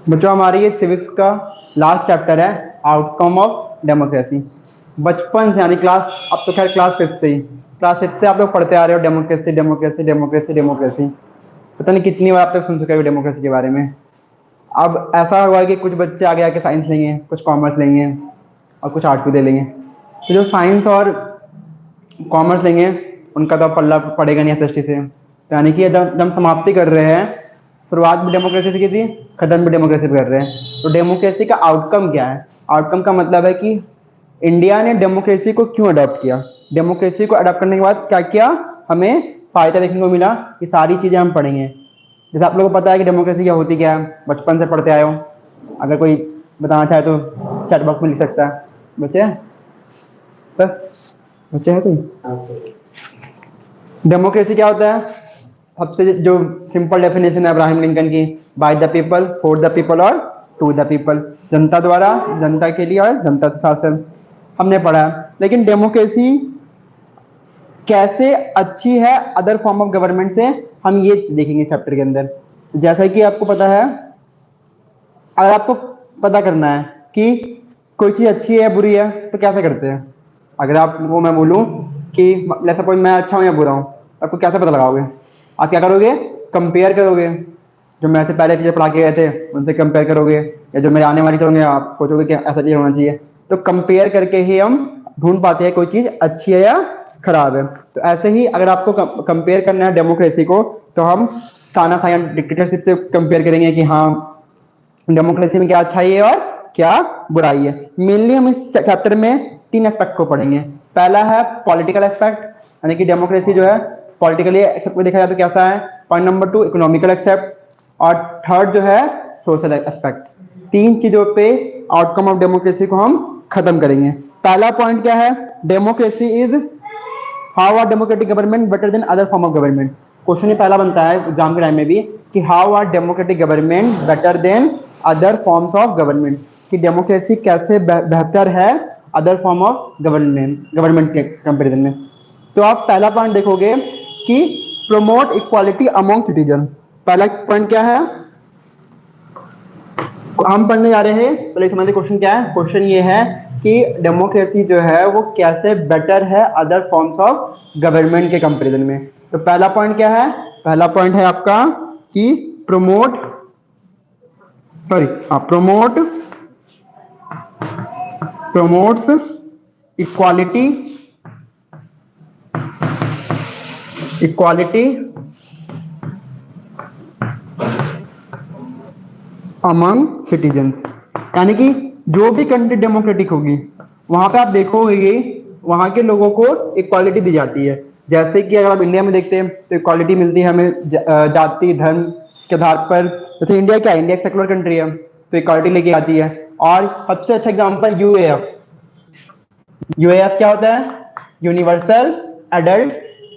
बच्चों हमारी ये सिविक्स का लास्ट चैप्टर है, आउटकम ऑफ डेमोक्रेसी। बचपन से यानी क्लास, अब तो खैर क्लास फिफ्थ से आप लोग पढ़ते आ रहे हो डेमोक्रेसी डेमोक्रेसी डेमोक्रेसी डेमोक्रेसी। पता नहीं कितनी बार आप लोग सुन चुके हो डेमोक्रेसी के बारे में। अब ऐसा हुआ है कि कुछ बच्चे आगे आके साइंस लेंगे, कुछ कॉमर्स लेंगे और कुछ आर्ट्स भी ले लेंगे। तो जो साइंस और कॉमर्स लेंगे उनका तो पल्ला पड़ेगा नहीं दृष्टि से। तो यानी कि जब हम समाप्ति कर रहे हैं, शुरुआत भी डेमोक्रेसी से की थी, खत्म भी डेमोक्रेसी पे कर रहे हैं। तो डेमोक्रेसी का आउटकम क्या है? आउटकम का मतलब है कि इंडिया ने डेमोक्रेसी को क्यों अडॉप्ट किया, डेमोक्रेसी को अडॉप्ट करने के बाद क्या क्या हमें फायदा देखने को मिला, ये सारी चीजें हम पढ़ेंगे। जैसे आप लोगों को पता है कि डेमोक्रेसी क्या होती क्या है, बचपन से पढ़ते आए हो। अगर कोई बताना चाहे तो चैट बॉक्स में लिख सकता है। बच्चे हैं सर? बच्चे हैं कोई? डेमोक्रेसी क्या होता है? सबसे जो सिंपल डेफिनेशन है अब्राहम लिंकन की, by the people, for the people और टू द पीपल। जनता द्वारा, जनता के लिए और जनता से शासन, हमने पढ़ा है। लेकिन डेमोक्रेसी कैसे अच्छी है अदर फॉर्म ऑफ गवर्नमेंट से, हम ये देखेंगे चैप्टर के अंदर। जैसा कि आपको पता है, अगर आपको पता करना है कि कोई चीज अच्छी है बुरी है तो कैसे करते हैं? अगर आपको मैं बोलूं कि सपोज मैं अच्छा हूं या बुरा हूं, आपको कैसे पता लगाओगे? आप क्या करोगे? कंपेयर करोगे। जो मैं से पहले टीचर पढ़ा के गए थे उनसे कंपेयर करोगे, या जो मेरे आने वाली टीचर होंगे आप सोचोगे कि ऐसा चीज होना चाहिए। तो कंपेयर करके ही हम ढूंढ पाते हैं कोई चीज अच्छी है या खराब है। तो ऐसे ही अगर आपको कंपेयर करना है डेमोक्रेसी को, तो हम तानाशाही डिक्टेटरशिप से कंपेयर करेंगे कि हाँ डेमोक्रेसी में क्या अच्छाई है और क्या बुराई है। मेनली हम इस चैप्टर में तीन एस्पेक्ट को पढ़ेंगे। पहला है पॉलिटिकल एस्पेक्ट, यानी कि डेमोक्रेसी जो है पॉलिटिकली एक्सेप्ट देखा जाए तो कैसा है। पॉइंट नंबर 2 इकोनॉमिकल एक्सेप्ट, और थर्ड जो है सोशल एस्पेक्ट। तीन चीजों पे आउटकम ऑफ डेमोक्रेसी को हम खत्म करेंगे। पहला पॉइंट क्या है? Democracy is how are democratic government better than other form of government. Question ही पहला बनता है एग्जाम के टाइम में भी कि how are democratic government better than other forms of government, कि डेमोक्रेसी कैसे बेहतर है अदर फॉर्म ऑफ गवर्नमेंट के कंपेरिजन में। तो आप पहला पॉइंट देखोगे कि प्रमोट इक्वालिटी अमॉन्ग सिटीजन। पहला पॉइंट क्या है हम पढ़ने जा रहे हैं, पहले समझते क्वेश्चन क्या है। क्वेश्चन ये है कि डेमोक्रेसी जो है वो कैसे बेटर है अदर फॉर्म्स ऑफ गवर्नमेंट के कंपैरिजन में। तो पहला पॉइंट क्या है? पहला पॉइंट है आपका कि प्रमोट्स इक्वालिटी अमंग सिटीजन्स। यानी कि जो भी कंट्री डेमोक्रेटिक होगी वहां पे आप देखोगे वहां के लोगों को इक्वालिटी दी जाती है। जैसे कि अगर आप इंडिया में देखते हैं तो इक्वालिटी मिलती है हमें जाति धर्म के आधार पर। जैसे इंडिया क्या है, इंडिया एक सेकुलर कंट्री है तो इक्वालिटी लेके आती है। और सबसे अच्छा एग्जाम्पल यूएएफ। यूएएफ क्या होता है? Universal adult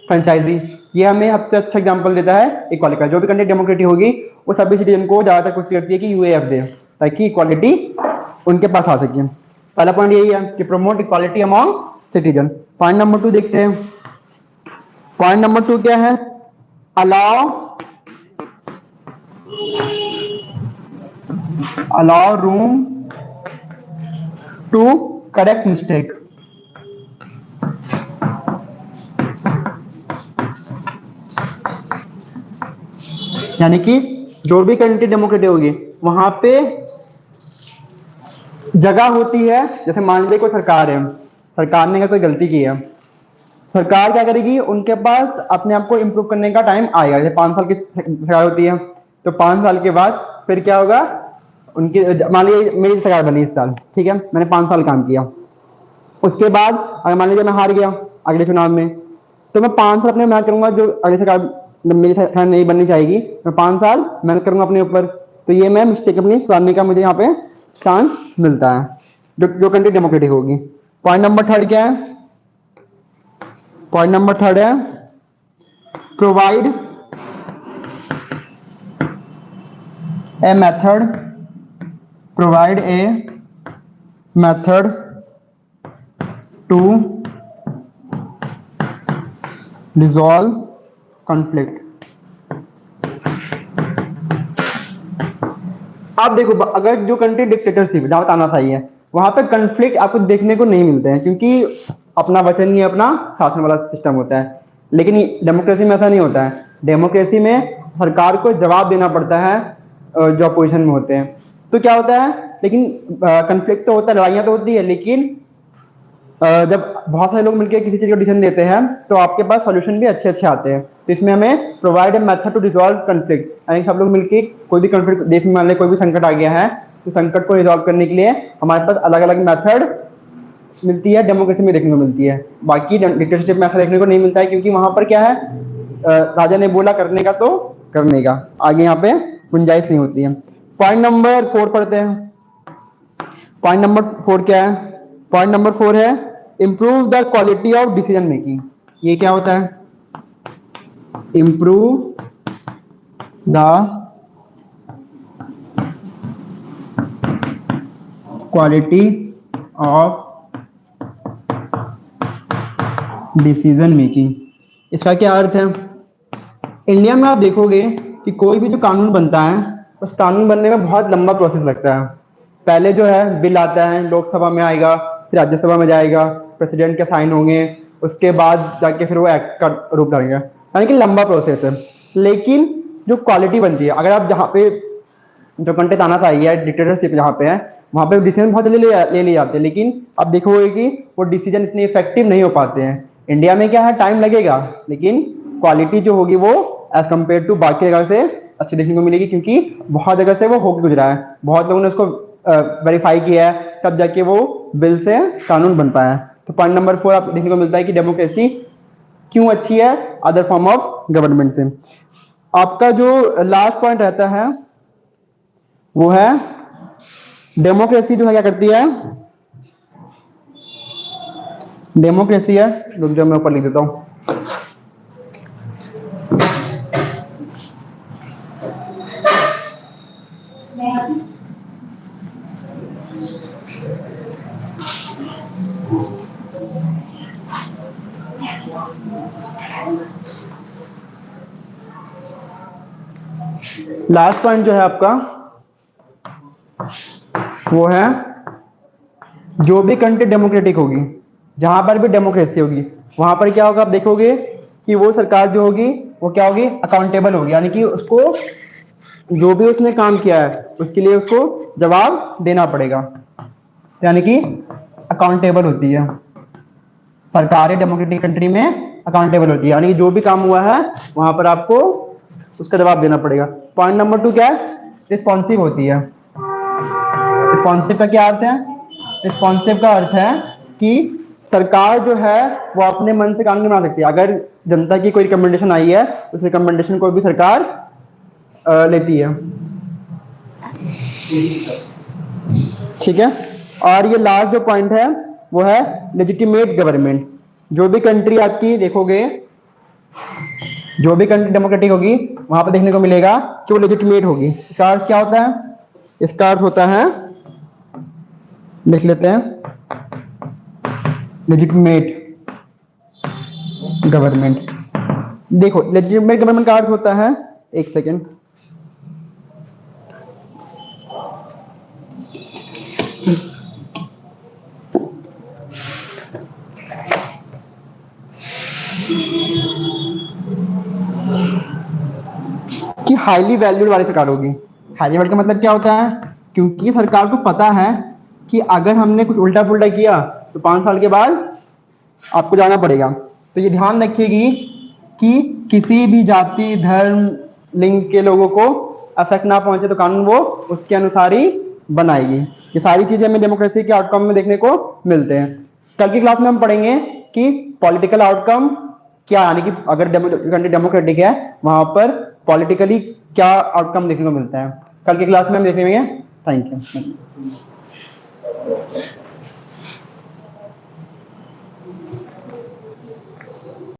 franchise. ये हमें सबसे अच्छा एग्जांपल देता है इक्वालिटी का। जो भी कंट्री डेमोक्रेटिक होगी वो सभी सिटीजन को ज्यादातर कोशिश करती है कि यूएएफ दे, ताकि इक्वालिटी उनके पास आ सके। पहला पॉइंट यही है कि promote equality among citizen. Point number 2 देखते हैं। पॉइंट नंबर 2 क्या है? Allow room to correct mistake. यानी कि जो भी कंट्री डेमोक्रेटिक होगी वहां पे जगह होती है। जैसे मान लीजिए कोई सरकार है, सरकार ने अगर कोई गलती की है, सरकार क्या करेगी, उनके पास अपने आप को इम्प्रूव करने का टाइम आएगा। जैसे 5 साल की सरकार होती है तो 5 साल के बाद फिर क्या होगा, उनकी मान लीजिए मेरी सरकार बनी इस साल, ठीक है, मैंने 5 साल काम किया, उसके बाद अगर मान लीजिए मैं हार गया अगले चुनाव में, तो मैं 5 साल अपने मेहनत करूंगा, जो अगली सरकार मेरी सरकार नहीं बननी चाहिए, मैं 5 साल मेहनत करूंगा अपने ऊपर, तो ये मैं मिस्टेक अपनी सुधारने का मुझे यहाँ पे चांस मिलता है, जो कंट्री डेमोक्रेटिक होगी। पॉइंट नंबर थर्ड क्या है? पॉइंट नंबर थर्ड है provide a method, provide a method to resolve conflict. आप देखो, अगर जो कंट्री डिक्टेटरशिप जहां तानाशाही है, वहां पे कॉन्फ्लिक्ट आपको देखने को नहीं मिलते हैं, क्योंकि अपना वचन ही अपना शासन वाला सिस्टम होता है। लेकिन डेमोक्रेसी में ऐसा नहीं होता है। डेमोक्रेसी में सरकार को जवाब देना पड़ता है जो अपोजिशन में होते हैं। तो क्या होता है, लेकिन कॉन्फ्लिक्ट तो होता है, लड़ाइयाँ तो होती है, लेकिन जब बहुत सारे लोग मिलकर किसी चीज का डिसीजन देते हैं तो आपके पास सॉल्यूशन भी अच्छे अच्छे आते हैं। तो इसमें हमें provide a method to resolve conflict, यानी सब लोग मिलकर कोई भी कॉन्फ्लिक्ट देश में, मान लें कोई भी संकट आ गया है, तो संकट को रिजॉल्व करने के लिए हमारे पास अलग अलग मेथड मिलती है, डेमोक्रेसी में देखने को मिलती है। बाकी डिक्टेटरशिप में ऐसा देखने को नहीं मिलता है, क्योंकि वहां पर क्या है, राजा ने बोला करने का तो करने का, आगे यहाँ पे गुंजाइश नहीं होती है। पॉइंट नंबर 4 पढ़ते हैं। पॉइंट नंबर 4 क्या है? पॉइंट नंबर 4 है improve the quality of decision making. ये क्या होता है? Improve the quality of decision making. इसका क्या अर्थ है? इंडिया में आप देखोगे कि कोई भी जो कानून बनता है, उस कानून बनने में बहुत लंबा प्रोसेस लगता है। पहले जो है बिल आता है, लोकसभा में आएगा, फिर राज्यसभा में जाएगा, प्रेसिडेंट के साइन होंगे, उसके बाद जाके फिर वो एक्ट का रूप धरेंगे, यानी कि लंबा प्रोसेस है। लेकिन जो क्वालिटी बनती है, अगर आप जहाँ पे जो कंट्री तानाशाही है, डिक्टेटरशिप जहाँ पे है, वहाँ पे डिसीजन बहुत जल्दी ले लिए जाते हैं, लेकिन आप देखोगे कि वो डिसीजन इतने इफेक्टिव नहीं हो पाते हैं। इंडिया में क्या है, टाइम लगेगा, लेकिन क्वालिटी जो होगी वो एज कम्पेयर टू बाकी जगह से अच्छी देखने को मिलेगी, क्योंकि बहुत जगह से वो होकर गुजरा है, बहुत लोगों ने उसको वेरीफाई किया है, तब जाके वो बिल से कानून बन पाया है। तो पॉइंट नंबर 4 आप देखने को मिलता है कि डेमोक्रेसी क्यों अच्छी है अदर फॉर्म ऑफ गवर्नमेंट से। आपका जो लास्ट पॉइंट रहता है वो है डेमोक्रेसी जो है क्या करती है? डेमोक्रेसी है, रुक जाओ मैं ऊपर लिख देता हूं। लास्ट पॉइंट जो है आपका वो है जो भी कंट्री डेमोक्रेटिक होगी, जहां पर भी डेमोक्रेसी होगी, वहां पर क्या होगा, आप देखोगे कि वो सरकार जो होगी वो क्या होगी, अकाउंटेबल होगी, यानी कि उसको जो भी उसने काम किया है उसके लिए उसको जवाब देना पड़ेगा, यानी कि अकाउंटेबल होती है सरकार। डेमोक्रेटिक कंट्री में अकाउंटेबल होती है, यानी कि जो भी काम हुआ है वहां पर आपको उसका जवाब देना पड़ेगा। पॉइंट नंबर 2 क्या है? रिस्पॉन्सिव होती है। रिस्पॉन्सिव का क्या अर्थ है? रिस्पॉन्सिव का अर्थ है कि सरकार जो है वो अपने मन से कानून नहीं बना सकती। अगर जनता की कोई रिकमेंडेशन आई है, उस रिकमेंडेशन को भी सरकार लेती है, ठीक है। और ये लास्ट जो पॉइंट है वो है लेजिटिमेट गवर्नमेंट। जो भी कंट्री आपकी देखोगे, जो भी कंट्री डेमोक्रेटिक होगी, वहां पर देखने को मिलेगा कि वो लेजिटिमेट होगी। इसका अर्थ क्या होता है? इसका अर्थ होता है, लिख लेते हैं, लेजिटिमेट गवर्नमेंट। देखो, लेजिटिमेट गवर्नमेंट का अर्थ होता है, एक सेकेंड, कि हाईली वैल्यूड वाली सरकार होगी। हाईली वैल्यूड का मतलब क्या होता है? क्योंकि सरकार को पता है कि अगर हमने कुछ उल्टा पुल्टा किया तो 5 साल के बाद आपको जाना पड़ेगा। तो ये ध्यान रखिएगी कि किसी भी जाति, धर्म, लिंग के लोगों को अफेक्ट ना पहुंचे, तो कानून वो उसके अनुसार ही बनाएगी। ये सारी चीजें हमें डेमोक्रेसी के आउटकम में देखने को मिलते हैं। कल की क्लास में हम पढ़ेंगे कि पॉलिटिकल आउटकम क्या, यानी कि अगर कंट्री डेमोक्रेटिक है वहां पर पॉलिटिकली क्या आउटकम देखने को मिलता है। कल की क्लास में हम देखेंगे। Thank you.